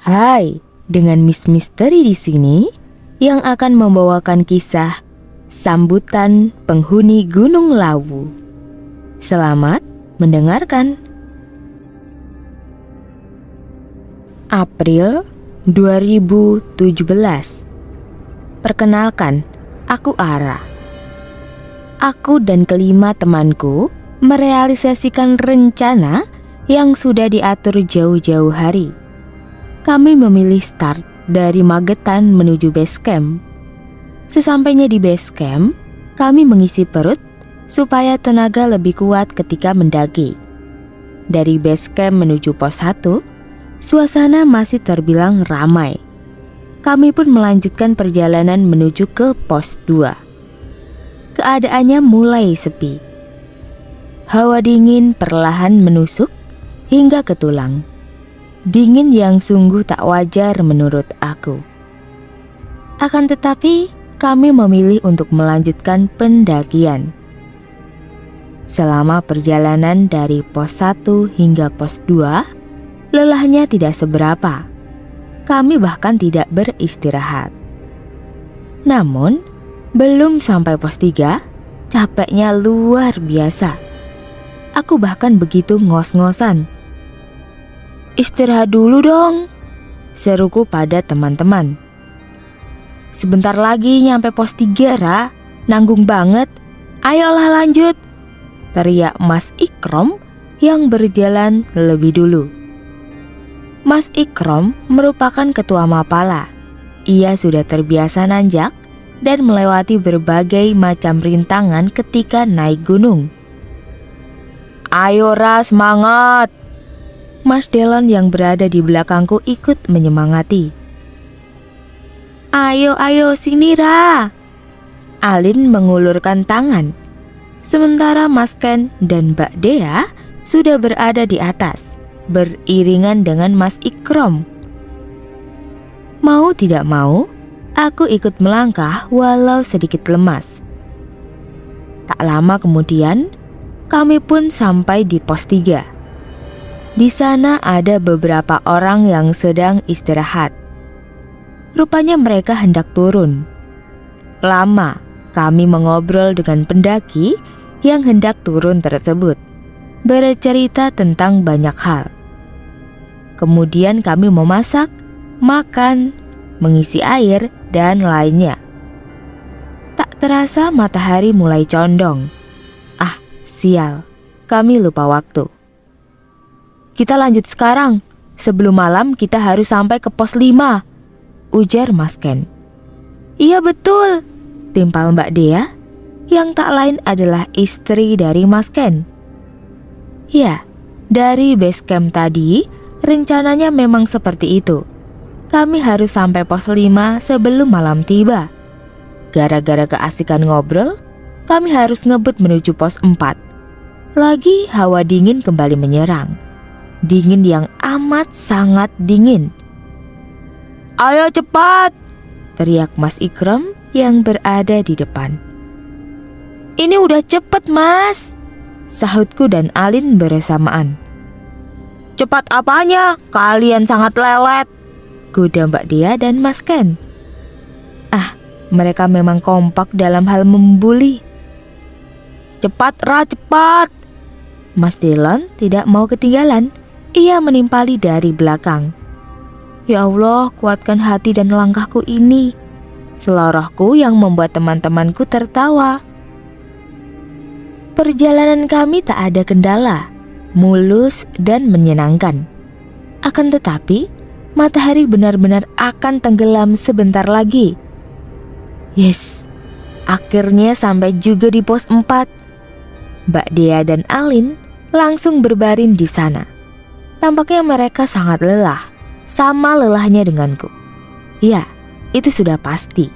Hai, dengan Miss Misteri di sini yang akan membawakan kisah sambutan penghuni Gunung Lawu. Selamat mendengarkan. April 2017. Perkenalkan, aku Ara. Aku dan kelima temanku merealisasikan rencana yang sudah diatur jauh-jauh hari. Kami memilih start dari Magetan menuju base camp. Sesampainya di base camp, kami mengisi perut supaya tenaga lebih kuat ketika mendaki. Dari base camp menuju pos 1, suasana masih terbilang ramai. Kami pun melanjutkan perjalanan menuju ke pos 2. Keadaannya mulai sepi. Hawa dingin perlahan menusuk hingga ke tulang. Dingin yang sungguh tak wajar menurut aku. Akan tetapi, kami memilih untuk melanjutkan pendakian. Selama perjalanan dari pos 1 hingga pos 2, lelahnya tidak seberapa. Kami bahkan tidak beristirahat. Namun, belum sampai pos 3, capeknya luar biasa. Aku bahkan begitu ngos-ngosan. "Istirahat dulu dong," seruku pada teman-teman. "Sebentar lagi nyampe pos 3, Ra. Nanggung banget. Ayolah lanjut," teriak Mas Ikrom yang berjalan lebih dulu. Mas Ikrom merupakan ketua Mapala. Ia sudah terbiasa nanjak dan melewati berbagai macam rintangan ketika naik gunung. "Ayo Ra, semangat!" Mas Delon yang berada di belakangku ikut menyemangati. Ayo sini Ra." Alin mengulurkan tangan. Sementara Mas Ken dan Mbak Dea sudah berada di atas, beriringan dengan Mas Ikrom. Mau tidak mau, aku ikut melangkah walau sedikit lemas. Tak lama kemudian, kami pun sampai di pos 3. Di sana ada beberapa orang yang sedang istirahat. Rupanya mereka hendak turun. Lama kami mengobrol dengan pendaki yang hendak turun tersebut, bercerita tentang banyak hal. Kemudian kami memasak, makan, mengisi air, dan lainnya. Tak terasa matahari mulai condong. Ah, sial, kami lupa waktu. "Kita lanjut sekarang, sebelum malam kita harus sampai ke pos 5, ujar Mas Ken. "Iya betul," timpal Mbak Dea, yang tak lain adalah istri dari Mas Ken. Ya, dari base camp tadi, rencananya memang seperti itu. Kami harus sampai pos 5 sebelum malam tiba. Gara-gara keasikan ngobrol, kami harus ngebut menuju pos 4. Lagi hawa dingin kembali menyerang. Dingin yang amat sangat dingin. "Ayo cepat!" teriak Mas Ikram yang berada di depan. "Ini udah cepet Mas," sahutku dan Alin bersamaan. "Cepat apanya? Kalian sangat lelet," goda Mbak Dea dan Mas Ken. Ah, mereka memang kompak dalam hal membuli. "Cepat Ra, cepat!" Mas Delon tidak mau ketinggalan. Ia menimpali dari belakang. "Ya Allah, kuatkan hati dan langkahku ini," selorohku yang membuat teman-temanku tertawa. Perjalanan kami tak ada kendala, mulus dan menyenangkan. Akan tetapi, matahari benar-benar akan tenggelam sebentar lagi. Yes, akhirnya sampai juga di pos 4. Mbak Dea dan Alin langsung berbaring di sana. Tampaknya mereka sangat lelah, sama lelahnya denganku. Ya, itu sudah pasti.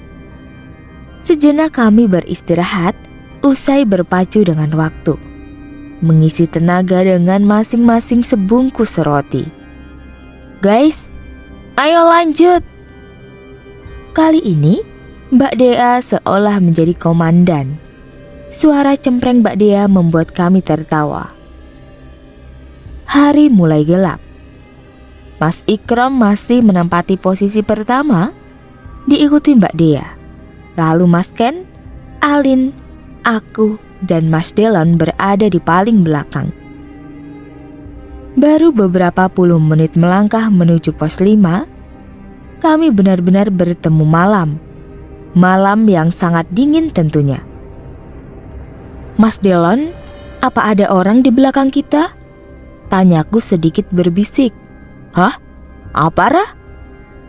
Sejenak kami beristirahat, usai berpacu dengan waktu, mengisi tenaga dengan masing-masing sebungkus roti. "Guys, ayo lanjut." Kali ini, Mbak Dea seolah menjadi komandan. Suara cempreng Mbak Dea membuat kami tertawa. Hari mulai gelap. Mas Ikram masih menempati posisi pertama, diikuti Mbak Dea. Lalu Mas Ken, Alin, aku, dan Mas Delon berada di paling belakang. Baru beberapa puluh menit melangkah menuju pos 5, kami benar-benar bertemu malam. Malam yang sangat dingin tentunya. Mas Delon, apa ada orang di belakang kita? Tanyaku sedikit berbisik. Hah? Apa, Rah?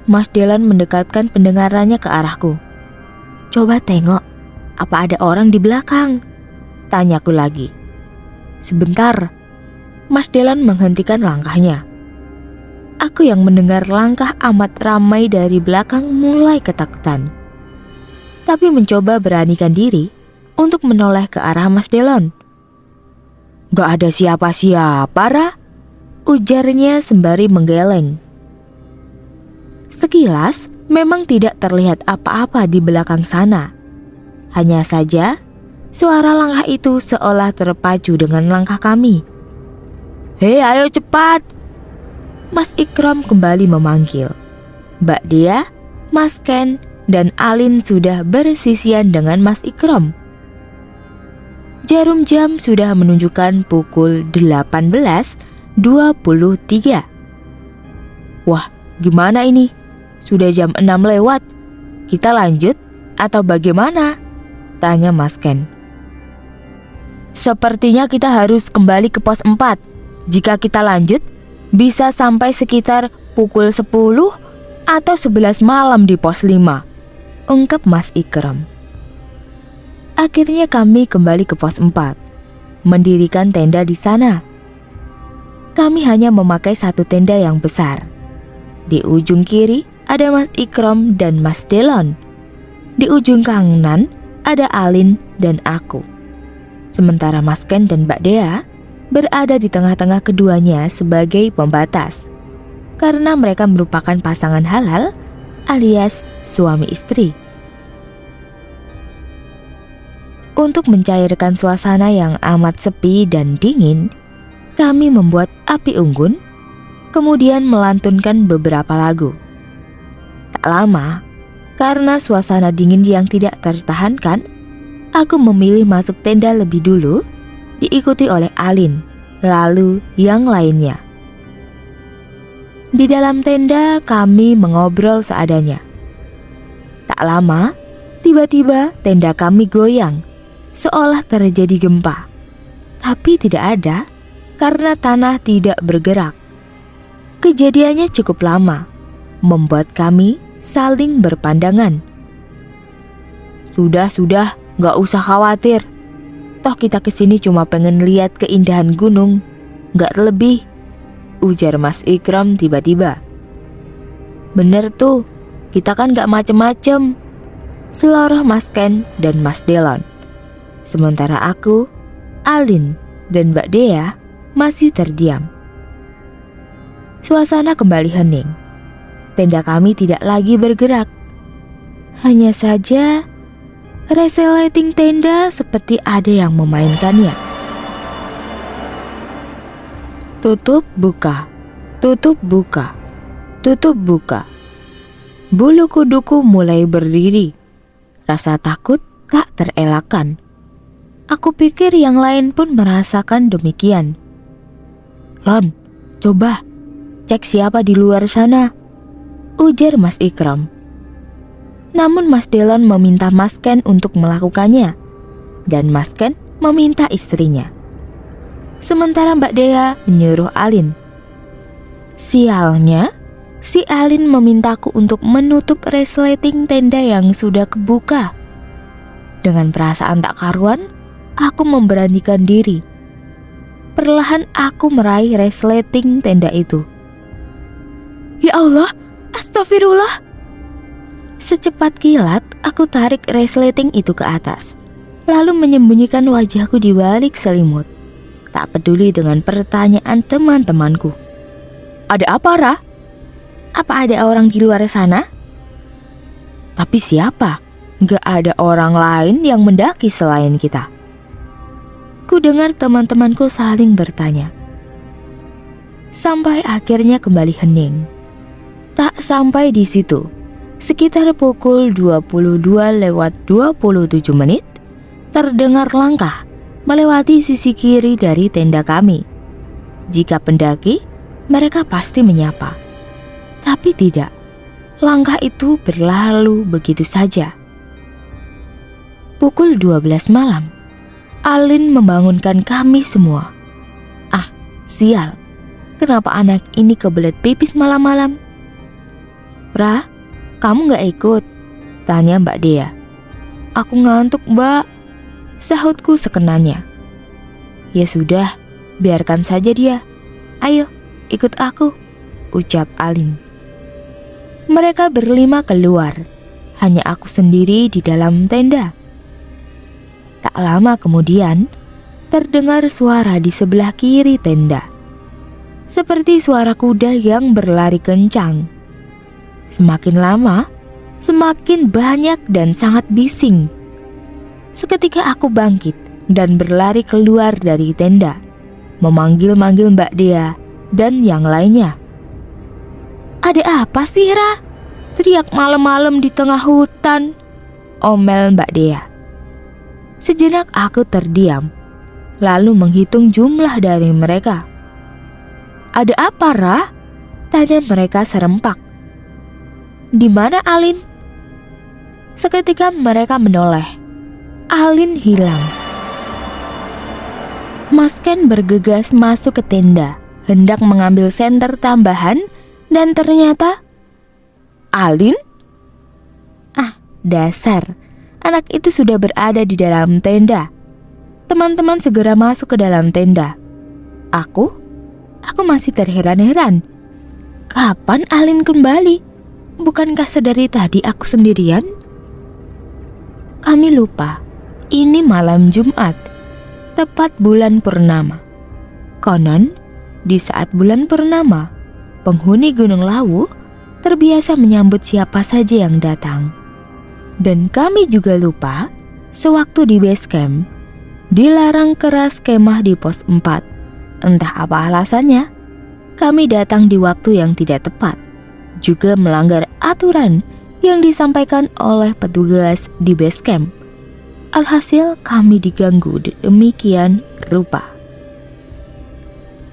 Mas Delon mendekatkan pendengarannya ke arahku. Coba tengok, apa ada orang di belakang? Tanyaku lagi. Sebentar. Mas Delon menghentikan langkahnya. Aku yang mendengar langkah amat ramai dari belakang mulai ketakutan. Tapi mencoba beranikan diri untuk menoleh ke arah Mas Delon. Gak ada siapa-siapa, Rah, ujarnya sembari menggeleng. Sekilas memang tidak terlihat apa-apa di belakang sana. Hanya saja suara langkah itu seolah terpacu dengan langkah kami. Hei, ayo cepat! Mas Ikram kembali memanggil. Mbak Dea, Mas Ken, dan Alin sudah bersisian dengan Mas Ikram. Jarum jam sudah menunjukkan pukul 18.23. Wah, gimana ini? Sudah jam 6 lewat. Kita lanjut atau bagaimana? Tanya Mas Ken. Sepertinya kita harus kembali ke pos 4. Jika kita lanjut, bisa sampai sekitar pukul 10 atau 11 malam di pos 5, ungkap Mas Ikram. Akhirnya kami kembali ke pos 4, mendirikan tenda di sana. Kami hanya memakai satu tenda yang besar. Di ujung kiri ada Mas Ikram dan Mas Delon. Di ujung kanan ada Alin dan aku. Sementara Mas Ken dan Mbak Dea berada di tengah-tengah keduanya sebagai pembatas, karena mereka merupakan pasangan halal alias suami istri. Untuk mencairkan suasana yang amat sepi dan dingin, kami membuat api unggun, kemudian melantunkan beberapa lagu. Tak lama, karena suasana dingin yang tidak tertahankan, aku memilih masuk tenda lebih dulu, diikuti oleh Alin, lalu yang lainnya. Di dalam tenda kami mengobrol seadanya. Tak lama, tiba-tiba tenda kami goyang, seolah terjadi gempa. Tapi tidak ada, karena tanah tidak bergerak. Kejadiannya cukup lama, membuat kami saling berpandangan. Sudah, gak usah khawatir. Toh kita kesini cuma pengen lihat keindahan gunung, gak lebih, ujar Mas Ikram tiba-tiba. Bener tuh, kita kan gak macem-macem, seloroh Mas Ken dan Mas Delon. Sementara aku, Alin, dan Mbak Dea masih terdiam. Suasana kembali hening. Tenda kami tidak lagi bergerak. Hanya saja resleting tenda seperti ada yang memainkannya. Tutup buka, tutup buka, tutup buka. Bulu kuduku mulai berdiri. Rasa takut tak terelakkan. Aku pikir yang lain pun merasakan demikian. Lon, coba cek siapa di luar sana, ujar Mas Ikram. Namun Mas Delon meminta Mas Ken untuk melakukannya, dan Mas Ken meminta istrinya. Sementara Mbak Dea menyuruh Alin. Sialnya, si Alin memintaku untuk menutup resleting tenda yang sudah kebuka. Dengan perasaan tak karuan, aku memberanikan diri. Perlahan aku meraih resleting tenda itu. Ya Allah, astagfirullah. Secepat kilat, aku tarik resleting itu ke atas, lalu menyembunyikan wajahku di balik selimut. Tak peduli dengan pertanyaan teman-temanku. Ada apa, Rah? Apa ada orang di luar sana? Tapi siapa? Gak ada orang lain yang mendaki selain kita. Ku dengar teman-temanku saling bertanya. sampai akhirnya kembali hening. Tak sampai di situ, sekitar pukul 22:27 terdengar langkah melewati sisi kiri dari tenda kami. Jika pendaki, mereka pasti menyapa. Tapi tidak, langkah itu berlalu begitu saja. Pukul 12 malam, Alin membangunkan kami semua. Ah, sial, kenapa anak ini kebelet pipis malam-malam? Ra, kamu gak ikut? Tanya Mbak Dea. Aku ngantuk, Mbak, sahutku sekenanya. Ya sudah, biarkan saja dia. Ayo, ikut aku, ucap Alin. Mereka berlima keluar, hanya aku sendiri di dalam tenda. Tak lama kemudian, terdengar suara di sebelah kiri tenda. Seperti suara kuda yang berlari kencang. Semakin lama, semakin banyak dan sangat bising. Seketika aku bangkit dan berlari keluar dari tenda, memanggil-manggil Mbak Dea dan yang lainnya. Ada apa sih, Ra? Teriak malam-malam di tengah hutan, omel Mbak Dea. Sejenak aku terdiam, lalu menghitung jumlah dari mereka. Ada apa, Ra? Tanya mereka serempak. Di mana Alin? Seketika mereka menoleh. Alin hilang. Masken bergegas masuk ke tenda, hendak mengambil senter tambahan, dan ternyata Alin? Ah, dasar. Anak itu sudah berada di dalam tenda. Teman-teman segera masuk ke dalam tenda. Aku masih terheran-heran. Kapan Alin kembali? Bukankah sedari tadi aku sendirian? Kami lupa, ini malam Jumat, tepat bulan purnama. Konon, di saat bulan purnama, penghuni Gunung Lawu terbiasa menyambut siapa saja yang datang. Dan kami juga lupa, sewaktu di base camp, dilarang keras kemah di pos 4. Entah apa alasannya, kami datang di waktu yang tidak tepat, juga melanggar aturan yang disampaikan oleh petugas di base camp. Alhasil kami diganggu demikian rupa.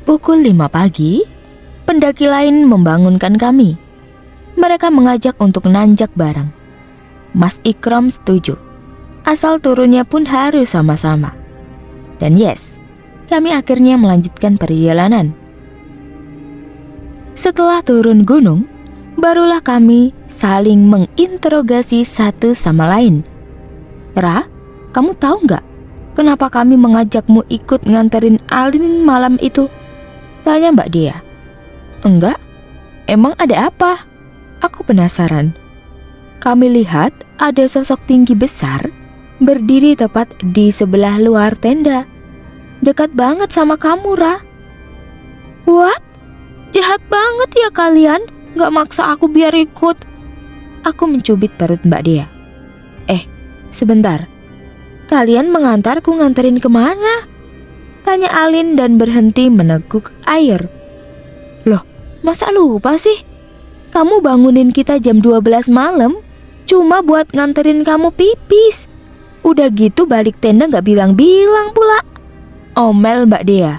Pukul 5 pagi, pendaki lain membangunkan kami. Mereka mengajak untuk nanjak bareng. Mas Ikram setuju, asal turunnya pun harus sama-sama. Dan yes, kami akhirnya melanjutkan perjalanan. Setelah turun gunung, barulah kami saling menginterogasi satu sama lain. Ra, kamu tahu nggak kenapa kami mengajakmu ikut nganterin Alin malam itu? Tanya Mbak Dea. Enggak, emang ada apa? Aku penasaran. Kami lihat ada sosok tinggi besar berdiri tepat di sebelah luar tenda, dekat banget sama kamu, Ra. What? Jahat banget ya kalian, gak maksa aku biar ikut. Aku mencubit perut Mbak Dea. Sebentar, kalian mengantarku nganterin kemana? Tanya Alin dan berhenti meneguk air. Loh, masa lupa sih? Kamu bangunin kita jam 12 malam cuma buat nganterin kamu pipis. Udah gitu balik tenda gak bilang-bilang pula, omel Mbak Dea.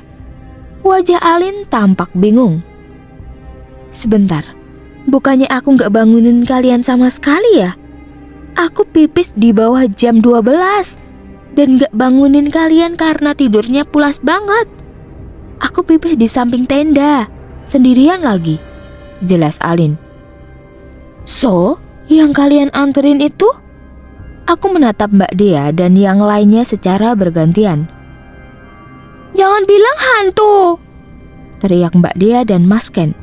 Wajah Alin tampak bingung. Sebentar, bukannya aku gak bangunin kalian sama sekali ya? Aku pipis di bawah jam 12 dan gak bangunin kalian karena tidurnya pulas banget. Aku pipis di samping tenda, sendirian lagi, jelas Alin. So, yang kalian anterin itu? Aku menatap Mbak Dea dan yang lainnya secara bergantian. Jangan bilang hantu, teriak Mbak Dea dan Mas Ken.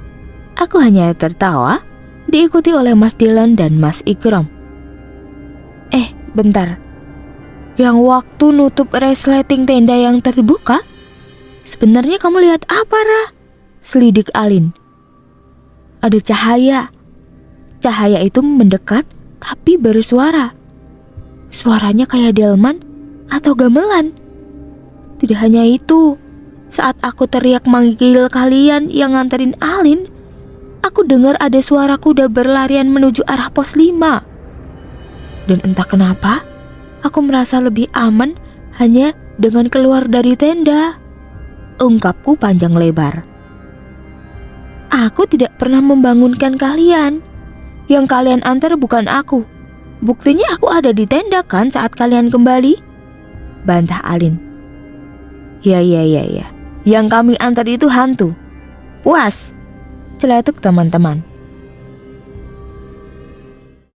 Aku hanya tertawa, diikuti oleh Mas Dylan dan Mas Ikram. Bentar, yang waktu nutup resleting tenda yang terbuka? Sebenarnya kamu lihat apa, Ra? Selidik Alin. Ada cahaya. Cahaya itu mendekat tapi bersuara. Suaranya kayak delman atau gamelan. Tidak hanya itu, Saat aku teriak manggil kalian yang nganterin Alin, aku dengar ada suara kuda berlarian menuju arah pos 5. Dan entah kenapa, aku merasa lebih aman hanya dengan keluar dari tenda. Ungkapku panjang lebar. Aku tidak pernah membangunkan kalian. Yang kalian antar bukan aku. Buktinya aku ada di tenda kan saat kalian kembali? Bantah Alin. Ya. Yang kami antar itu hantu. Puas, celetuk teman-teman.